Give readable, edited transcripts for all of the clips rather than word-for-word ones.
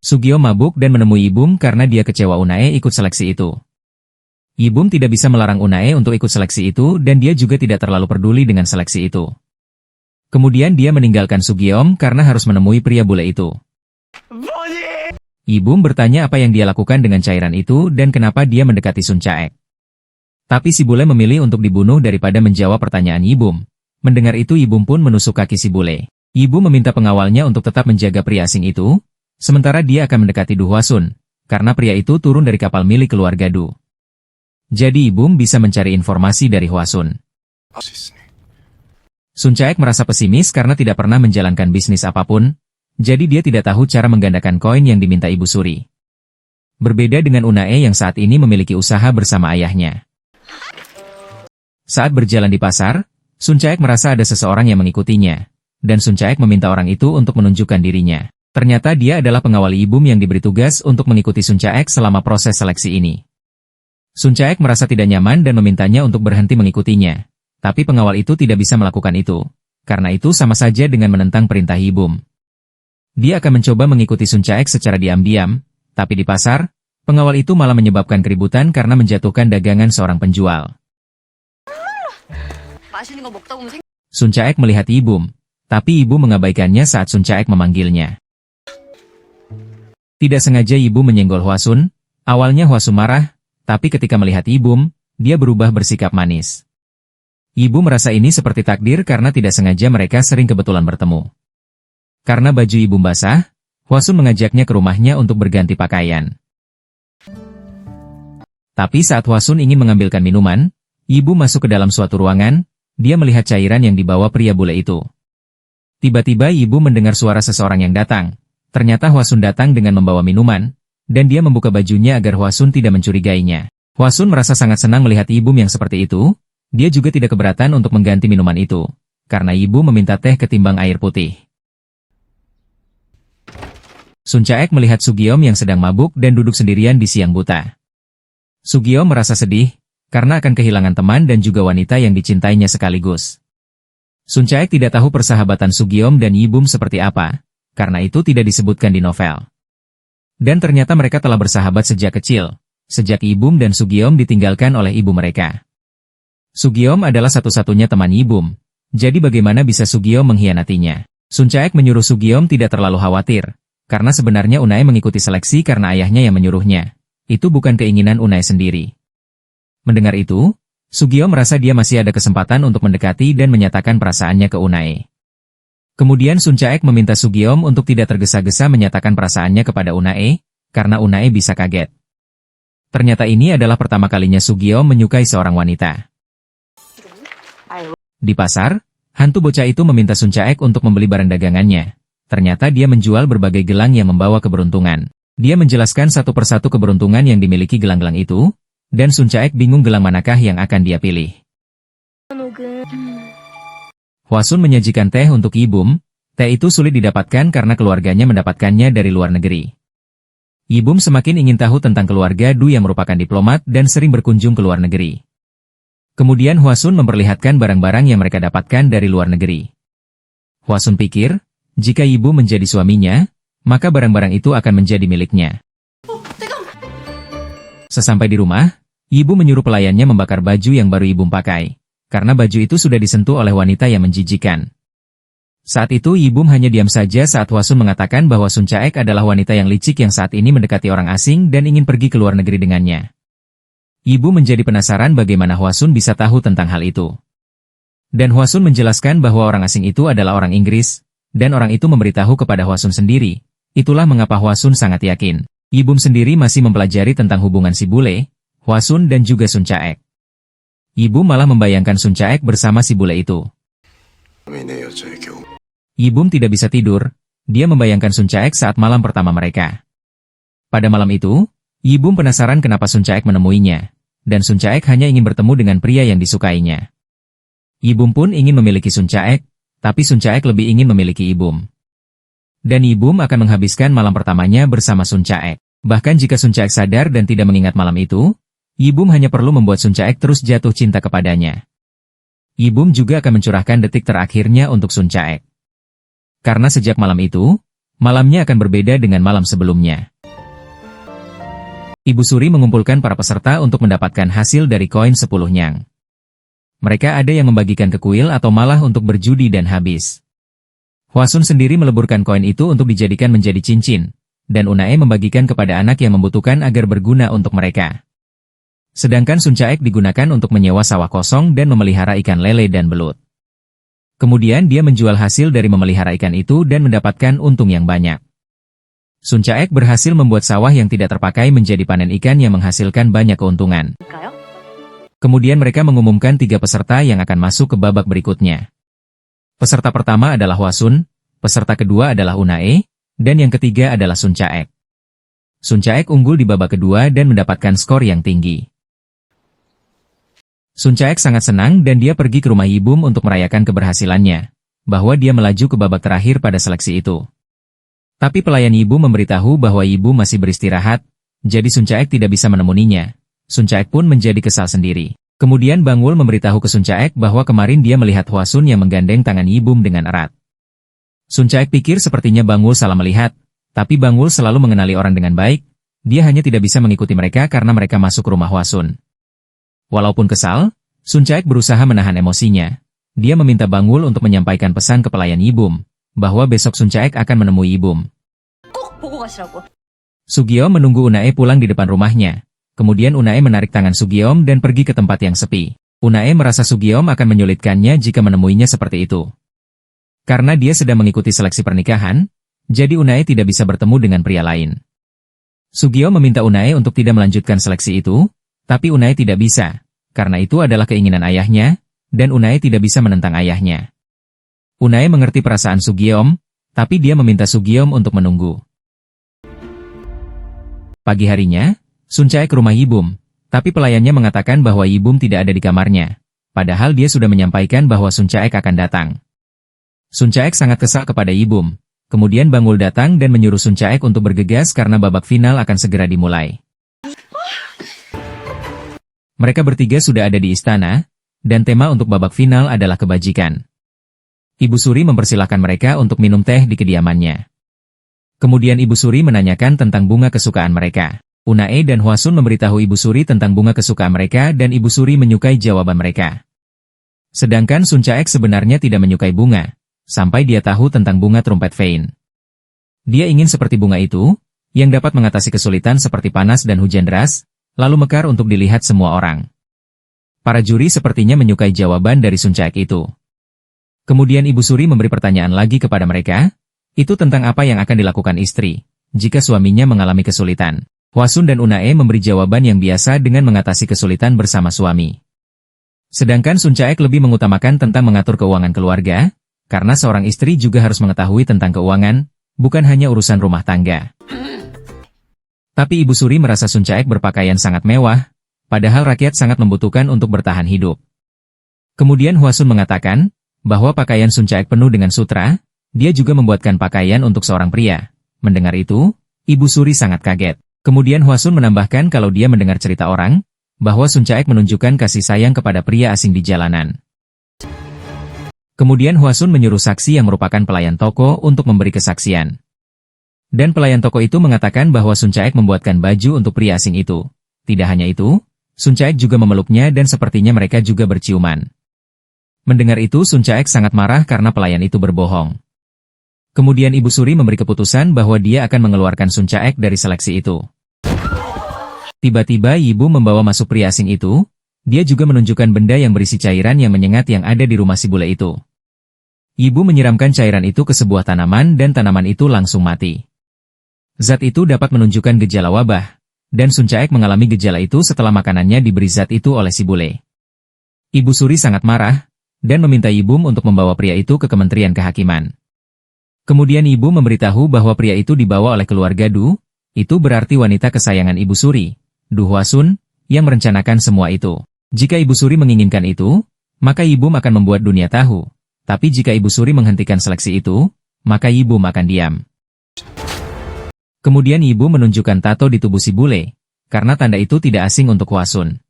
Sugio mabuk dan menemui Ibum karena dia kecewa Unae ikut seleksi itu. Ibum tidak bisa melarang Unae untuk ikut seleksi itu dan dia juga tidak terlalu peduli dengan seleksi itu. Kemudian dia meninggalkan Sugiom karena harus menemui pria bule itu. Ibum bertanya apa yang dia lakukan dengan cairan itu dan kenapa dia mendekati Sun Caek. Tapi si bule memilih untuk dibunuh daripada menjawab pertanyaan Ibum. Mendengar itu Ibum pun menusuk kaki si bule. Ibum meminta pengawalnya untuk tetap menjaga pria asing itu, sementara dia akan mendekati Du Hwasun, karena pria itu turun dari kapal milik keluarga Du. Jadi Ibum bisa mencari informasi dari Hwasun. Sun Caek merasa pesimis karena tidak pernah menjalankan bisnis apapun, jadi dia tidak tahu cara menggandakan koin yang diminta Ibu Suri. Berbeda dengan Unae yang saat ini memiliki usaha bersama ayahnya. Saat berjalan di pasar, Sun Caek merasa ada seseorang yang mengikutinya, dan Sun Caek meminta orang itu untuk menunjukkan dirinya. Ternyata dia adalah pengawal Ibum yang diberi tugas untuk mengikuti Sun Caek selama proses seleksi ini. Sun Caek merasa tidak nyaman dan memintanya untuk berhenti mengikutinya, tapi pengawal itu tidak bisa melakukan itu, karena itu sama saja dengan menentang perintah Ibum. Dia akan mencoba mengikuti Sun Caek secara diam-diam, tapi di pasar, pengawal itu malah menyebabkan keributan karena menjatuhkan dagangan seorang penjual. Sun Caek melihat Ibum, tapi Ibum mengabaikannya saat Sun Caek memanggilnya. Tidak sengaja Ibum menyenggol Hwasun. Awalnya Hwasun marah, tapi ketika melihat Ibum, dia berubah bersikap manis. Ibum merasa ini seperti takdir karena tidak sengaja mereka sering kebetulan bertemu. Karena baju Ibum basah, Hwasun mengajaknya ke rumahnya untuk berganti pakaian. Tapi saat Hwasun ingin mengambilkan minuman, Ibum masuk ke dalam suatu ruangan. Dia melihat cairan yang dibawa pria bule itu. Tiba-tiba Ibum mendengar suara seseorang yang datang. Ternyata Hwasun datang dengan membawa minuman, dan dia membuka bajunya agar Hwasun tidak mencurigainya. Hwasun merasa sangat senang melihat Ibum yang seperti itu. Dia juga tidak keberatan untuk mengganti minuman itu, karena Ibum meminta teh ketimbang air putih. Sun Caek melihat Sugiom yang sedang mabuk dan duduk sendirian di siang buta. Sugiom merasa sedih, karena akan kehilangan teman dan juga wanita yang dicintainya sekaligus. Sun Caek tidak tahu persahabatan Sugiom dan Ibum seperti apa, karena itu tidak disebutkan di novel. Dan ternyata mereka telah bersahabat sejak kecil, sejak Ibum dan Sugiom ditinggalkan oleh ibu mereka. Sugiom adalah satu-satunya teman Ibum, jadi bagaimana bisa Sugiom mengkhianatinya? Sun Caek menyuruh Sugiom tidak terlalu khawatir, karena sebenarnya Unae mengikuti seleksi karena ayahnya yang menyuruhnya. Itu bukan keinginan Unae sendiri. Mendengar itu, Sugio merasa dia masih ada kesempatan untuk mendekati dan menyatakan perasaannya ke Unae. Kemudian Sun Caek meminta Sugiom untuk tidak tergesa-gesa menyatakan perasaannya kepada Unae, karena Unae bisa kaget. Ternyata ini adalah pertama kalinya Sugiom menyukai seorang wanita. Di pasar, hantu bocah itu meminta Sun Caek untuk membeli barang dagangannya. Ternyata dia menjual berbagai gelang yang membawa keberuntungan. Dia menjelaskan satu persatu keberuntungan yang dimiliki gelang-gelang itu, dan Sun Caek bingung gelang manakah yang akan dia pilih. Hwasun menyajikan teh untuk Ibum. Teh itu sulit didapatkan karena keluarganya mendapatkannya dari luar negeri. Ibum semakin ingin tahu tentang keluarga Du yang merupakan diplomat dan sering berkunjung ke luar negeri. Kemudian Hwasun memperlihatkan barang-barang yang mereka dapatkan dari luar negeri. Hwasun pikir, jika Ibum menjadi suaminya, maka barang-barang itu akan menjadi miliknya. Sesampai di rumah, Ibu menyuruh pelayannya membakar baju yang baru Ibum pakai, karena baju itu sudah disentuh oleh wanita yang menjijikan. Saat itu Ibum hanya diam saja saat Hwasun mengatakan bahwa Sun Caek adalah wanita yang licik yang saat ini mendekati orang asing dan ingin pergi ke luar negeri dengannya. Ibu menjadi penasaran bagaimana Hwasun bisa tahu tentang hal itu. Dan Hwasun menjelaskan bahwa orang asing itu adalah orang Inggris, dan orang itu memberitahu kepada Hwasun sendiri. Itulah mengapa Hwasun sangat yakin. Ibum sendiri masih mempelajari tentang hubungan si bule, Hwasun dan juga Sun Caek. Ibu malah membayangkan Sun Caek bersama si bule itu. Ibum tidak bisa tidur, dia membayangkan Sun Caek saat malam pertama mereka. Pada malam itu, Ibum penasaran kenapa Sun Caek menemuinya, dan Sun Caek hanya ingin bertemu dengan pria yang disukainya. Ibum pun ingin memiliki Sun Caek, tapi Sun Caek lebih ingin memiliki Ibum. Dan Ibum akan menghabiskan malam pertamanya bersama Sun Caek. Bahkan jika Sun Caek sadar dan tidak mengingat malam itu, Ibum hanya perlu membuat Sun Caek terus jatuh cinta kepadanya. Ibum juga akan mencurahkan detik terakhirnya untuk Sun Caek. Karena sejak malam itu, Malamnya akan berbeda dengan malam sebelumnya. Ibu Suri mengumpulkan para peserta untuk mendapatkan hasil dari koin 10 nyang. Mereka ada yang membagikan ke kuil atau malah untuk berjudi dan habis. Hwasun sendiri meleburkan koin itu untuk dijadikan menjadi cincin, dan Unae membagikan kepada anak yang membutuhkan agar berguna untuk mereka. Sedangkan Sun Caek digunakan untuk menyewa sawah kosong dan memelihara ikan lele dan belut. Kemudian dia menjual hasil dari memelihara ikan itu dan mendapatkan untung yang banyak. Sun Caek berhasil membuat sawah yang tidak terpakai menjadi panen ikan yang menghasilkan banyak keuntungan. Kemudian mereka mengumumkan 3 peserta yang akan masuk ke babak berikutnya. Peserta pertama adalah Hwasun, peserta kedua adalah Unae, dan yang ketiga adalah Sun Caek. Sun Caek unggul di babak kedua dan mendapatkan skor yang tinggi. Sun Caek sangat senang dan dia pergi ke rumah Yibum untuk merayakan keberhasilannya, bahwa dia melaju ke babak terakhir pada seleksi itu. Tapi pelayan Yibum memberitahu bahwa Yibum masih beristirahat, jadi Sun Caek tidak bisa menemuinya. Sun Caek pun menjadi kesal sendiri. Kemudian Bangwul memberitahu ke Sun Caek bahwa kemarin dia melihat Hwasun yang menggandeng tangan Yibum dengan erat. Sun Caek pikir sepertinya Bangwul salah melihat, tapi Bangwul selalu mengenali orang dengan baik, dia hanya tidak bisa mengikuti mereka karena mereka masuk rumah Hwasun. Walaupun kesal, Sun Caek berusaha menahan emosinya. Dia meminta Bangwul untuk menyampaikan pesan ke pelayan Yibum, bahwa besok Sun Caek akan menemui Yibum. Sugyeom menunggu Unae pulang di depan rumahnya. Kemudian Unae menarik tangan Sugyeom dan pergi ke tempat yang sepi. Unae merasa Sugyeom akan menyulitkannya jika menemuinya seperti itu. Karena dia sedang mengikuti seleksi pernikahan, jadi Unae tidak bisa bertemu dengan pria lain. Sugyeom meminta Unae untuk tidak melanjutkan seleksi itu, tapi Unae tidak bisa, karena itu adalah keinginan ayahnya, dan Unae tidak bisa menentang ayahnya. Unae mengerti perasaan Sugyeom, tapi dia meminta Sugyeom untuk menunggu. Pagi harinya, Sun Caek ke rumah Yibum, tapi pelayannya mengatakan bahwa Yibum tidak ada di kamarnya, padahal dia sudah menyampaikan bahwa Sun Caek akan datang. Sun Caek sangat kesal kepada Yibum, kemudian Bangwul datang dan menyuruh Sun Caek untuk bergegas karena babak final akan segera dimulai. Mereka bertiga sudah ada di istana, dan tema untuk babak final adalah kebajikan. Ibu Suri mempersilahkan mereka untuk minum teh di kediamannya. Kemudian Ibu Suri menanyakan tentang bunga kesukaan mereka. Unae dan Hwasun memberitahu Ibu Suri tentang bunga kesukaan mereka dan Ibu Suri menyukai jawaban mereka. Sedangkan Sun Caek sebenarnya tidak menyukai bunga, sampai dia tahu tentang bunga trumpet vein. Dia ingin seperti bunga itu, yang dapat mengatasi kesulitan seperti panas dan hujan deras, lalu mekar untuk dilihat semua orang. Para juri sepertinya menyukai jawaban dari Sun Caek itu. Kemudian Ibu Suri memberi pertanyaan lagi kepada mereka, itu tentang apa yang akan dilakukan istri, jika suaminya mengalami kesulitan. Hwasun dan Unae memberi jawaban yang biasa dengan mengatasi kesulitan bersama suami. Sedangkan Sun Caek lebih mengutamakan tentang mengatur keuangan keluarga, karena seorang istri juga harus mengetahui tentang keuangan, bukan hanya urusan rumah tangga. Tapi Ibu Suri merasa Sun Caek berpakaian sangat mewah, padahal rakyat sangat membutuhkan untuk bertahan hidup. Kemudian Hwasun mengatakan, bahwa pakaian Sun Caek penuh dengan sutra, dia juga membuatkan pakaian untuk seorang pria. Mendengar itu, Ibu Suri sangat kaget. Kemudian Hwasun menambahkan kalau dia mendengar cerita orang, bahwa Sun Caek menunjukkan kasih sayang kepada pria asing di jalanan. Kemudian Hwasun menyuruh saksi yang merupakan pelayan toko untuk memberi kesaksian. Dan pelayan toko itu mengatakan bahwa Sun Caek membuatkan baju untuk pria asing itu. Tidak hanya itu, Sun Caek juga memeluknya dan sepertinya mereka juga berciuman. Mendengar itu Sun Caek sangat marah karena pelayan itu berbohong. Kemudian Ibu Suri memberi keputusan bahwa dia akan mengeluarkan Sun Caek dari seleksi itu. Tiba-tiba Ibu membawa masuk pria asing itu, dia juga menunjukkan benda yang berisi cairan yang menyengat yang ada di rumah si bule itu. Ibu menyiramkan cairan itu ke sebuah tanaman dan tanaman itu langsung mati. Zat itu dapat menunjukkan gejala wabah, dan Sun Caek mengalami gejala itu setelah makanannya diberi zat itu oleh si bule. Ibu Suri sangat marah, dan meminta Yibum untuk membawa pria itu ke Kementerian Kehakiman. Kemudian Ibu memberitahu bahwa pria itu dibawa oleh keluarga Du, itu berarti wanita kesayangan Ibu Suri, Du Hwasun, yang merencanakan semua itu. Jika Ibu Suri menginginkan itu, maka Yibum akan membuat dunia tahu. Tapi jika Ibu Suri menghentikan seleksi itu, maka Yibum akan diam. Kemudian Yibum menunjukkan tato di tubuh si bule, karena tanda itu tidak asing untuk Hwasun.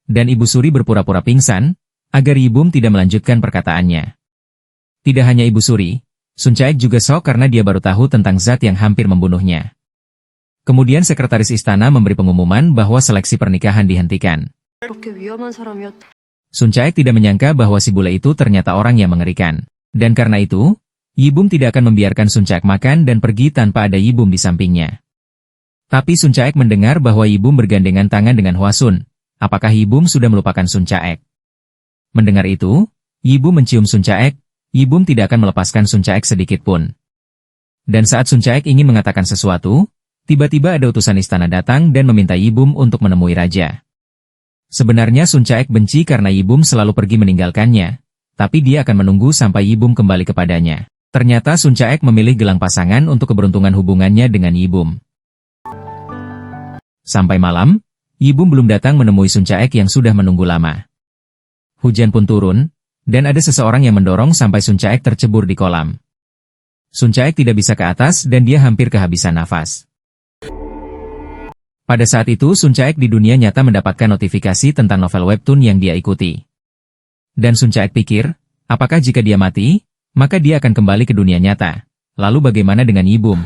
Dan Ibu Suri berpura-pura pingsan, agar Yibum tidak melanjutkan perkataannya. Tidak hanya Ibu Suri, Sun Caek juga shock karena dia baru tahu tentang zat yang hampir membunuhnya. Kemudian sekretaris istana memberi pengumuman bahwa seleksi pernikahan dihentikan. Sun Caek tidak menyangka bahwa si bule itu ternyata orang yang mengerikan. Dan karena itu, Yibum tidak akan membiarkan Sun Caek makan dan pergi tanpa ada Yibum di sampingnya. Tapi Sun Caek mendengar bahwa Yibum bergandengan tangan dengan Hwa Sun. Apakah Yibum sudah melupakan Sun Caek? Mendengar itu, Yibum mencium Sun Caek. Yibum tidak akan melepaskan Sun Caek sedikit pun. Dan saat Sun Caek ingin mengatakan sesuatu, tiba-tiba ada utusan istana datang dan meminta Yibum untuk menemui raja. Sebenarnya Sun Caek benci karena Yibum selalu pergi meninggalkannya, tapi dia akan menunggu sampai Yibum kembali kepadanya. Ternyata Sun Caek memilih gelang pasangan untuk keberuntungan hubungannya dengan Yibum. Sampai malam, Yibum belum datang menemui Sun Caek yang sudah menunggu lama. Hujan pun turun, dan ada seseorang yang mendorong sampai Sun Caek tercebur di kolam. Sun Caek tidak bisa ke atas dan dia hampir kehabisan nafas. Pada saat itu Sun Caek di dunia nyata mendapatkan notifikasi tentang novel webtoon yang dia ikuti. Dan Sun Caek pikir, apakah jika dia mati, maka dia akan kembali ke dunia nyata. Lalu bagaimana dengan Yibum?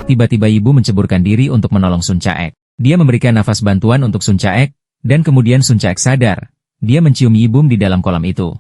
Tiba-tiba Yibum menceburkan diri untuk menolong Sun Caek. Dia memberikan nafas bantuan untuk Sun Caek, dan kemudian Sun Caek sadar. Dia mencium Yibum di dalam kolam itu.